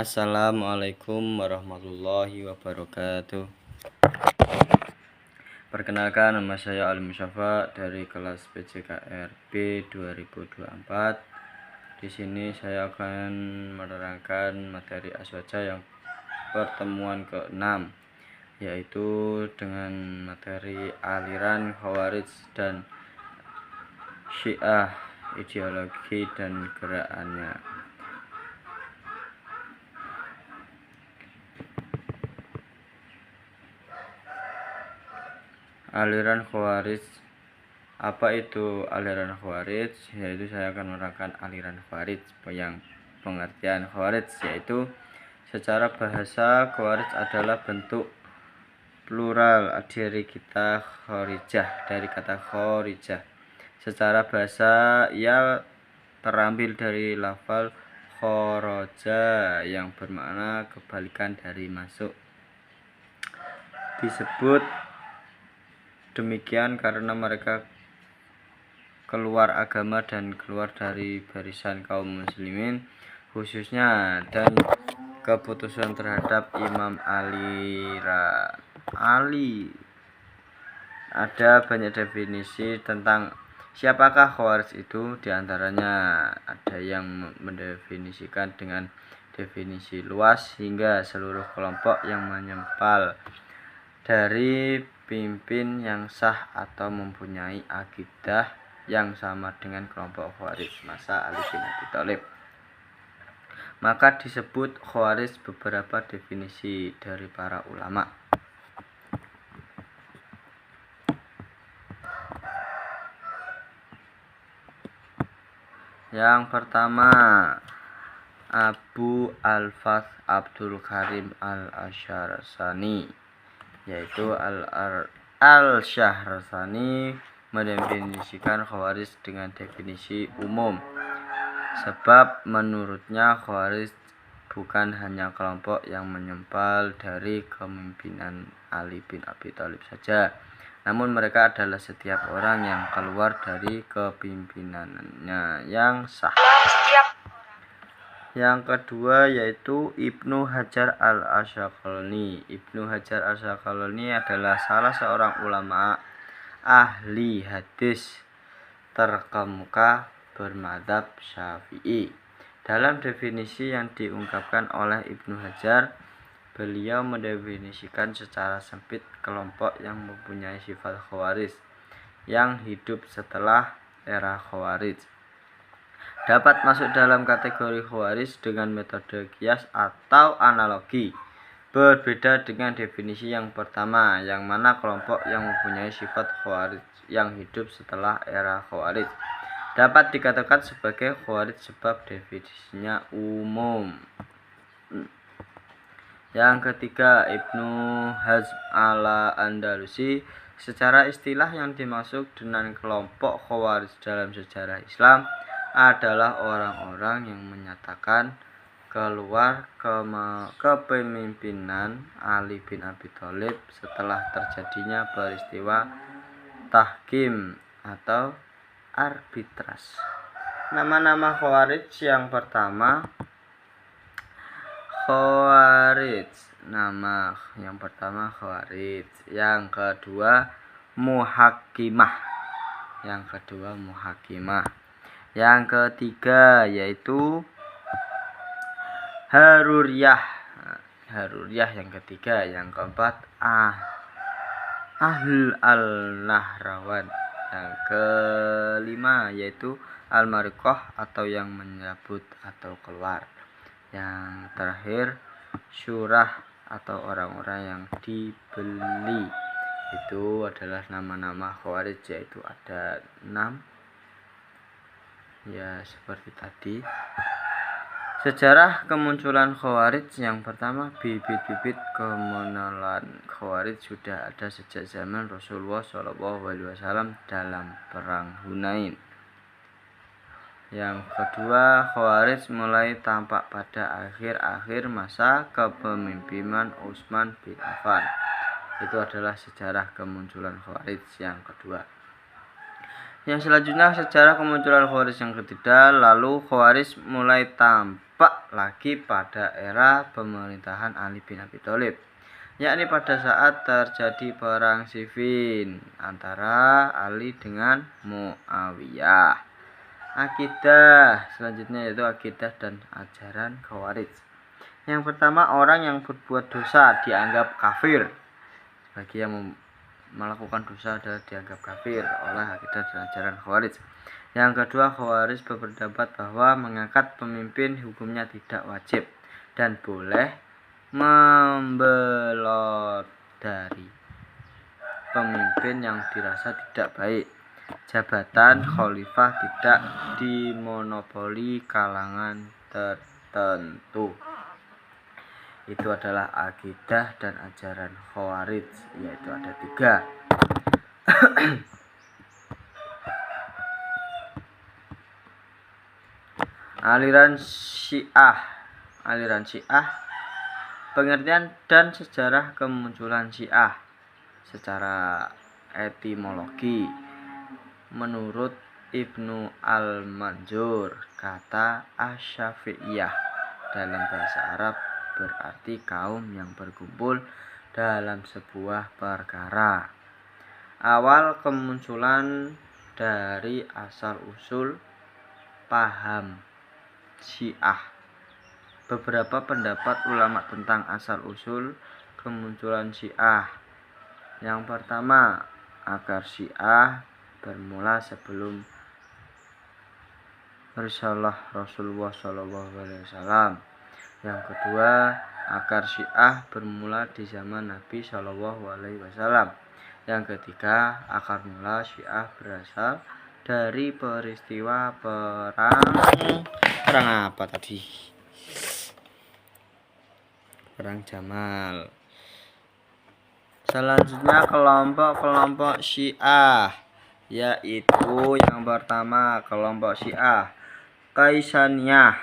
Assalamualaikum warahmatullahi wabarakatuh. Perkenalkan, nama saya Ali Musyafa dari kelas PJKR B 2024. Di sini saya akan menerangkan materi aswaja yang pertemuan ke-6, yaitu dengan materi aliran Khawarij dan Syiah, ideologi dan gerakannya. Aliran Khawarij. Apa itu aliran Khawarij? Yaitu saya akan menerangkan aliran Khawarij. Yang pengertian Khawarij yaitu secara bahasa Khawarij adalah bentuk plural dari kita Khorijah, dari kata Khorijah. Secara bahasa ia terambil dari lafal khoroja yang bermakna kebalikan dari masuk. Disebut demikian karena mereka keluar agama dan keluar dari barisan kaum muslimin khususnya, dan keputusan terhadap Imam Ali. Ada banyak definisi tentang siapakah Khawarij itu. Diantaranya ada yang mendefinisikan dengan definisi luas hingga seluruh kelompok yang menyempal dari pimpin yang sah atau mempunyai akidah yang sama dengan kelompok Khawarij masa Ali bin Abi Thalib. Maka disebut Khawarij beberapa definisi dari para ulama. Yang pertama, Abu Al-Fath Abdul Karim Al-Ash'arasani, yaitu Al-Shahrasani mendefinisikan Khawarij dengan definisi umum, sebab menurutnya Khawarij bukan hanya kelompok yang menyempal dari kepemimpinan Ali bin Abi Thalib saja, namun mereka adalah setiap orang yang keluar dari kepimpinannya yang sah. Yang kedua yaitu Ibnu Hajar al-Asqalani. Ibnu Hajar al-Asqalani adalah salah seorang ulama ahli hadis terkemuka bermadzhab Syafi'i. Dalam definisi yang diungkapkan oleh Ibnu Hajar, beliau mendefinisikan secara sempit kelompok yang mempunyai sifat Khawarij yang hidup setelah era Khawarij dapat masuk dalam kategori Khawarij dengan metode qiyas atau analogi. Berbeda dengan definisi yang pertama, yang mana kelompok yang mempunyai sifat Khawarij yang hidup setelah era Khawarij dapat dikatakan sebagai Khawarij sebab definisinya umum. Yang ketiga, Ibnu Hazm al-Andalusi. Secara istilah yang dimaksud dengan kelompok Khawarij dalam sejarah Islam adalah orang-orang yang menyatakan keluar kepemimpinan Ali bin Abi Thalib setelah terjadinya peristiwa tahkim atau arbitras. Nama-nama Khawarij yang pertama, Khawarij. Nama yang pertama Khawarij. Yang kedua Muhakkimah. Yang ketiga yaitu Haruriyah yang ketiga. Yang keempat Ahl al-Nahrawan. Yang kelima yaitu Al-Mariqah atau yang menyambut atau keluar. Yang terakhir Syurah atau orang-orang yang dibeli. Itu adalah nama-nama Khawarij, yaitu ada 6 ya seperti tadi. Sejarah kemunculan Khawarij. Yang pertama, bibit-bibit kemunculan Khawarij sudah ada sejak zaman Rasulullah SAW dalam perang Hunain. Yang kedua, Khawarij mulai tampak pada akhir-akhir masa kepemimpinan Utsman bin Affan. Itu adalah sejarah kemunculan Khawarij yang kedua. Yang selanjutnya sejarah kemunculan Khawarij yang ketiga. Lalu Khawarij mulai tampak nampak lagi pada era pemerintahan Ali bin Abi Thalib, yakni pada saat terjadi perang Siffin antara Ali dengan Muawiyah. Akidah selanjutnya yaitu akidah dan ajaran Khawarij. Yang pertama, orang yang berbuat dosa dianggap kafir. Bagi yang melakukan dosa adalah dianggap kafir oleh akidah dan ajaran Khawarij. Yang kedua, Khawarij berpendapat bahwa mengangkat pemimpin hukumnya tidak wajib dan boleh membelodari pemimpin yang dirasa tidak baik. Jabatan khalifah tidak dimonopoli kalangan tertentu. Itu adalah akidah dan ajaran Khawarij, yaitu ada 3. Aliran Syiah. Aliran Syiah, pengertian dan sejarah kemunculan Syiah secara etimologi. Menurut Ibnu Al-Manzur, kata Asy-Syafi'iyah dalam bahasa Arab berarti kaum yang berkumpul dalam sebuah perkara. Awal kemunculan dari asal-usul paham Syiah. Beberapa pendapat ulama tentang asal-usul kemunculan Syiah. Yang pertama, akar Syiah bermula sebelum Risalah Rasulullah SAW. Yang kedua, akar Syiah bermula di zaman Nabi SAW. Yang ketiga, akar mula Syiah berasal dari peristiwa perang apa tadi? Perang Jamal. Selanjutnya kelompok-kelompok Syiah, yaitu yang pertama kelompok Syiah Kaisaniyah,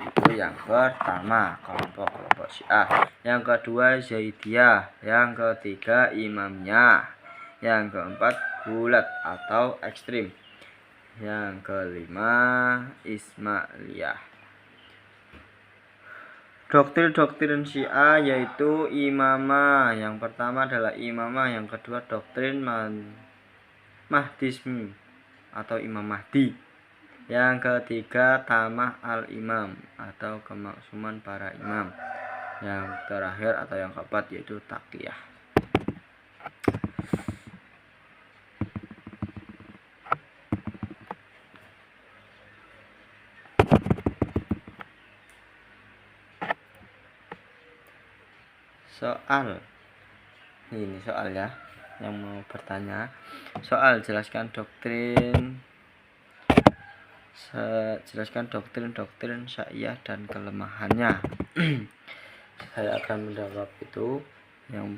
itu yang pertama kelompok Syiah. Yang kedua Zaidiyah, yang ketiga Imamiyah, yang keempat Gulat atau ekstrim, yang kelima Ismailiyah. Doktrin-doktrin Syiah yaitu imamah. Yang pertama adalah imamah, yang kedua doktrin Mahdisme atau Imam Mahdi, yang ketiga tamah al-imam atau kemaksuman para imam, yang terakhir atau yang keempat yaitu taqiyah. Soal ini soal ya, yang mau bertanya soal jelaskan doktrin Syiah dan kelemahannya. Saya akan menjawab itu yang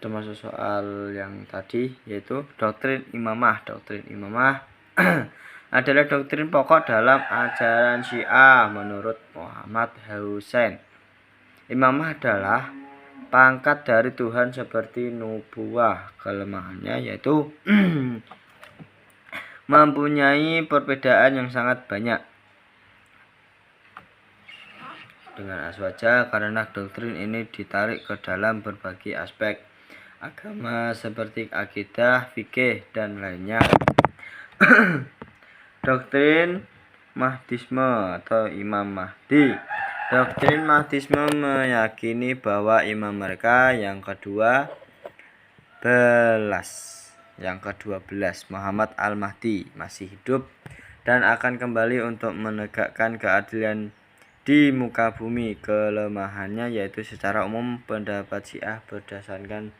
termasuk soal yang tadi, yaitu doktrin imamah. Doktrin imamah adalah doktrin pokok dalam ajaran Syiah menurut Muhammad Husain. Imamah adalah pangkat dari Tuhan seperti nubuwah. Kelemahannya yaitu mempunyai perbedaan yang sangat banyak dengan aswaja, karena doktrin ini ditarik ke dalam berbagai aspek agama seperti akidah, fikih, dan lainnya. Doktrin Mahdisme atau Imam Mahdi. Doktrin Mahdisme meyakini bahwa imam mereka yang ke-12 Muhammad Al-Mahdi masih hidup dan akan kembali untuk menegakkan keadilan di muka bumi. Kelemahannya yaitu secara umum pendapat Syiah berdasarkan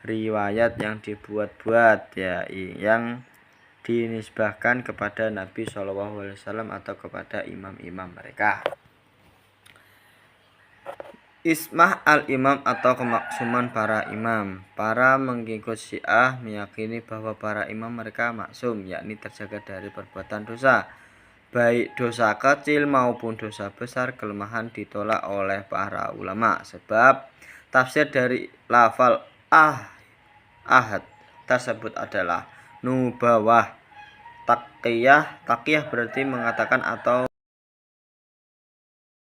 riwayat yang dibuat-buat, ya, yang dinisbahkan kepada Nabi SAW atau kepada imam-imam mereka. Ismah al-imam atau kemaksuman para imam. Para mengikut Syiah meyakini bahwa para imam mereka maksum, yakni terjaga dari perbuatan dosa, baik dosa kecil maupun dosa besar. Kelemahan ditolak oleh para ulama sebab tafsir dari lafal ahad tersebut adalah nubawah. Taqiyah berarti mengatakan atau